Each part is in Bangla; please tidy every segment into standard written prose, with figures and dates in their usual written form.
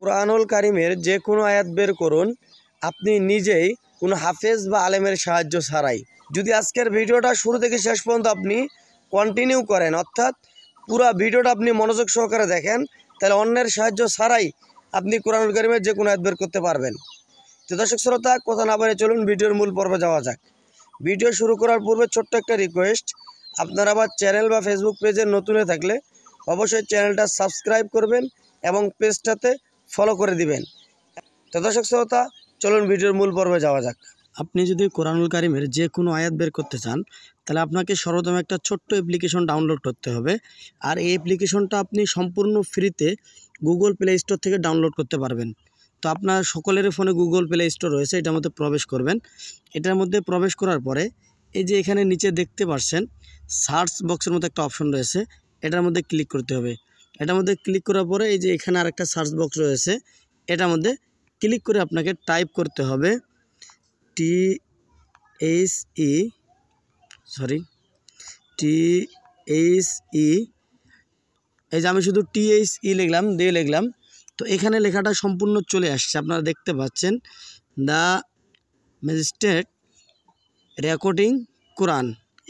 কুরআনুল কারীমের যে কোনো আয়াত বের করুন আপনি নিজেই কোনো হাফেজ বা আলেমের সাহায্য ছাড়াই। যদি আজকের ভিডিওটা শুরু থেকে শেষ পর্যন্ত আপনি কন্টিনিউ করেন, অর্থাৎ পুরো ভিডিওটা আপনি মনোযোগ সহকারে দেখেন, তাহলে অন্যের সাহায্য ছাড়াই আপনি কুরআনুল কারীমের যে কোনো আয়াত বের করতে পারবেন। তো দর্শক শ্রোতা, কথা না বলে চলুন ভিডিওর মূল পর্বে যাওয়া যাক। ভিডিও শুরু করার পূর্বে ছোট্ট একটা রিকোয়েস্ট, আপনারা আবার চ্যানেল বা ফেসবুক পেজে নতুন হয়ে থাকলে অবশ্যই চ্যানেলটা সাবস্ক্রাইব করবেন এবং পেজটাতে ফলো করে দিবেন। তো দর্শক শ্রোতা, চলুন ভিডিওর মূল পর্বে যাওয়া যাক। আপনি যদি কুরআনুল কারীমের যে কোনো আয়াত বের করতে চান, তাহলে আপনাকে সর্বপ্রথম একটা ছোট্ট অ্যাপ্লিকেশন ডাউনলোড করতে হবে। আর এই অ্যাপ্লিকেশনটা আপনি সম্পূর্ণ ফ্রিতে গুগল প্লে স্টোর থেকে ডাউনলোড করতে পারবেন। তো আপনার সকলের ফোনে গুগল প্লে স্টোর রয়েছে, এটার মধ্যে প্রবেশ করবেন। এটার মধ্যে প্রবেশ করার পরে এই যে এখানে নিচে দেখতে পাচ্ছেন সার্চ বক্সের মতো একটা অপশন রয়েছে, এটার মধ্যে ক্লিক করতে হবে। এটার মধ্যে ক্লিক করার পরে এই যে এখানে আরেকটা সার্চ বক্স রয়েছে, এটার মধ্যে ক্লিক করে আপনাকে টাইপ করতে হবে THE এই যে আমি শুধু THE লিখলাম। তো এখানে লেখাটা সম্পূর্ণ চলে আসছে, আপনারা দেখতে পাচ্ছেন দ্য ম্যাজিস্ট্রেট রেকর্ডিং কোরআন।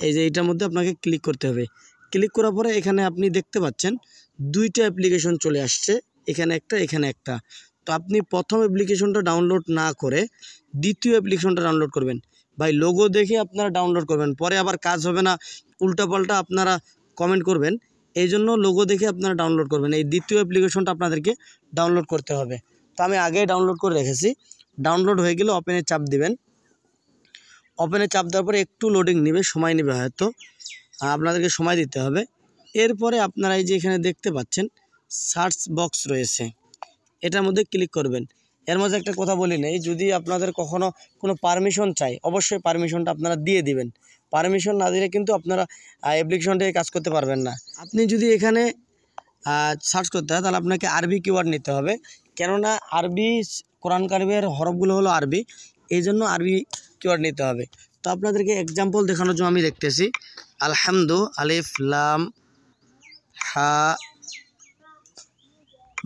এই যে এইটার মধ্যে আপনাকে ক্লিক করতে হবে। ক্লিক করার পরে এখানে আপনি দেখতে পাচ্ছেন দুইটা অ্যাপ্লিকেশন চলে আসছে, এখানে একটা। তো আপনি প্রথম অ্যাপ্লিকেশনটা ডাউনলোড না করে দ্বিতীয় অ্যাপ্লিকেশনটা ডাউনলোড করবেন। ভাই লোগো দেখে আপনারা ডাউনলোড করবেন, পরে আবার কাজ হবে না, উল্টাপাল্টা আপনারা কমেন্ট করবেন। এই জন্য লোগো দেখে আপনারা ডাউনলোড করবেন। এই দ্বিতীয় অ্যাপ্লিকেশনটা আপনাদেরকে ডাউনলোড করতে হবে। তো আমি আগেই ডাউনলোড করে রেখেছি। ডাউনলোড হয়ে গেলে ওপেনে চাপ দিবেন। ওপেনে চাপ দেওয়ার পরে একটু লোডিং নেবে, সময় নেবে, হয়তো আপনাদেরকে সময় দিতে হবে। এরপরে আপনারা এই যে এখানে দেখতে পাচ্ছেন সার্চ বক্স রয়েছে, এটার মধ্যে ক্লিক করবেন। এর মধ্যে একটা কথা বলি নেই, যদি আপনাদের কখনো কোনো পারমিশন চাই, অবশ্যই পারমিশনটা আপনারা দিয়ে দিবেন। পারমিশন না দিলে কিন্তু আপনারা অ্যাপ্লিকেশনটাকে কাজ করতে পারবেন না। আপনি যদি এখানে সার্চ করতে হয় তাহলে আপনাকে আরবি কিওয়ার্ড নিতে হবে, কেননা আরবি কোরআন কারীমের হরফগুলো হলো আরবি, এই জন্য আরবি কিওয়ার্ড নিতে হবে। তো আপনাদেরকে এক্সাম্পল দেখানোর জন্য আমি দেখতেছি আলহামদু, আলিফ লাম হা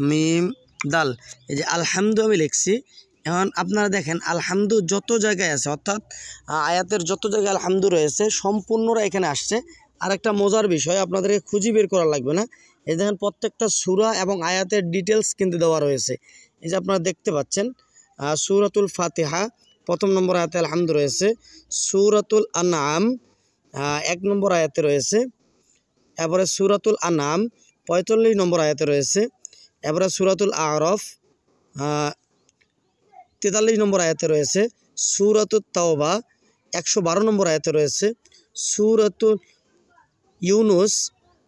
মিম দাল। এই যে আলহামদু আমি লিখছি। এখন আপনারা দেখেন আলহামদু যত জায়গায় আছে, অর্থাৎ আয়াতের যত জায়গায় আলহামদু রয়েছে সম্পূর্ণরা এখানে আসছে। আর একটা মজার বিষয়, আপনাদেরকে খুঁজে বের করা লাগবে না। এই দেখেন প্রত্যেকটা সূরা এবং আয়াতের ডিটেলস কিন্তু দেওয়া রয়েছে। এই যে আপনারা দেখতে পাচ্ছেন সূরাতুল ফাতিহা 1 নম্বর আয়াতে আলহামদু রয়েছে। সূরাতুল আনআম 1 নম্বর আয়াতে রয়েছে। এরপরে সূরাতুল আনআম 45 নম্বর আয়াতে রয়েছে। এরপরে সূরাতুল আরফ 43 নম্বর আয়াতে রয়েছে। সূরাতুত তাওবা 112 নম্বর আয়াতে রয়েছে। সূরাতুল ইউনুস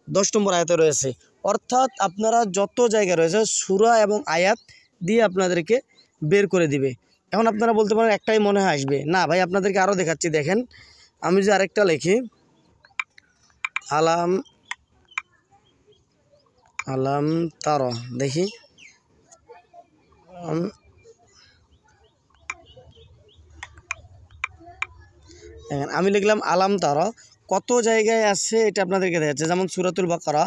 10 নম্বর আয়াতে রয়েছে। অর্থাৎ আপনারা যত জায়গায় রয়েছে সূরা এবং আয়াত দিয়ে আপনাদেরকে বের করে দিবে। এখন আপনারা বলতে পারেন একটাই মনে হয় আসবে, না ভাই আপনাদেরকে আরও দেখাচ্ছি। দেখেন আমি যে আরেকটা লিখি আলাম তারা, দেখি আমি লিখলাম আলাম তারা, কত জায়গায় আছে এটা আপনাদেরকে দেখাচ্ছে। যেমন সূরাতুল বাকারা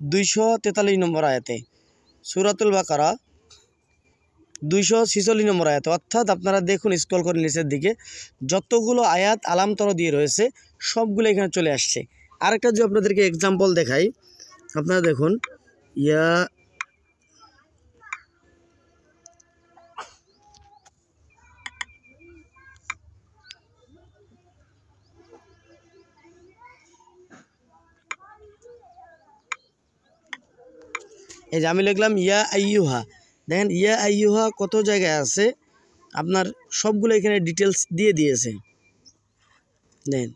243 নম্বর আয়াতে, সূরাতুল বাকারা 246 নম্বর আয়াতে। অর্থাৎ আপনারা দেখুন স্ক্রল করে নিচের দিকে যতগুলো আয়াত আলাম তারা দিয়ে রয়েছে সবগুলো এখানে চলে আসছে। আরেকটা যদি আপনাদেরকে এক্সাম্পল দেখাই, আপনারা দেখুন এই যে আমি লিখলাম ইয়া আইয়ুহা, দেখেন ইয়া আইয়ুহা কত জায়গায় আছে, আপনার সবগুলো এখানে ডিটেলস দিয়ে দিয়েছে। দেখেন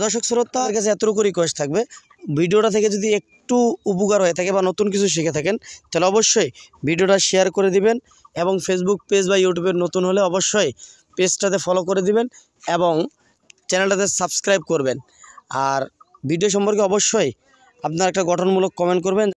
দর্শক শ্রোতার কাছে এতটুকু রিকোয়েস্ট থাকবে, ভিডিওটা থেকে যদি একটু উপকার হয়ে থাকে বা নতুন কিছু শিখে থাকেন তাহলে অবশ্যই ভিডিওটা শেয়ার করে দিবেন, এবং ফেসবুক পেজ বা ইউটিউবের নতুন হলে অবশ্যই পেজটাতে ফলো করে দিবেন এবং চ্যানেলটাতে সাবস্ক্রাইব করবেন। আর ভিডিও সম্পর্কে অবশ্যই আপনার একটা গঠনমূলক কমেন্ট করবেন।